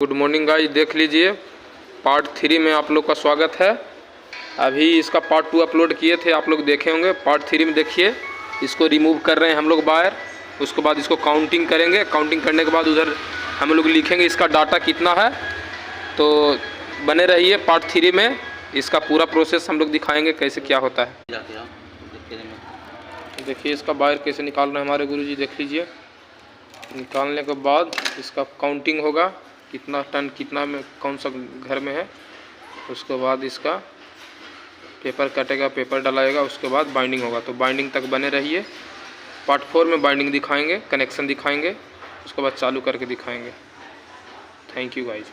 Good morning guys, देख लीजिए part 3 में आप लोग का स्वागत है। अभी इसका पार्ट 2 अपलोड किए थे, आप लोग देखे होंगे। पार्ट 3 में देखिए, इसको रिमूव कर रहे हैं हम लोग बाहर। उसके बाद इसको काउंटिंग करेंगे। काउंटिंग करने के बाद उधर हम लोग लिखेंगे इसका डाटा कितना है। तो बने रहिए, पार्ट 3 में इसका पूरा प्रोसेस हम लोग दिखाएँगे कैसे क्या होता है। देखिए इसका बाहर कैसे निकाल रहे हैं हमारे गुरुजी, देख लीजिए। निकालने के बाद इसका काउंटिंग होगा, कितना टन कितना में कौन सा घर में है। उसके बाद इसका पेपर कटेगा, पेपर डलाएगा, उसके बाद बाइंडिंग होगा। तो बाइंडिंग तक बने रहिए। पार्ट 4 में बाइंडिंग दिखाएंगे, कनेक्शन दिखाएंगे, उसके बाद चालू करके दिखाएंगे। Thank you guys.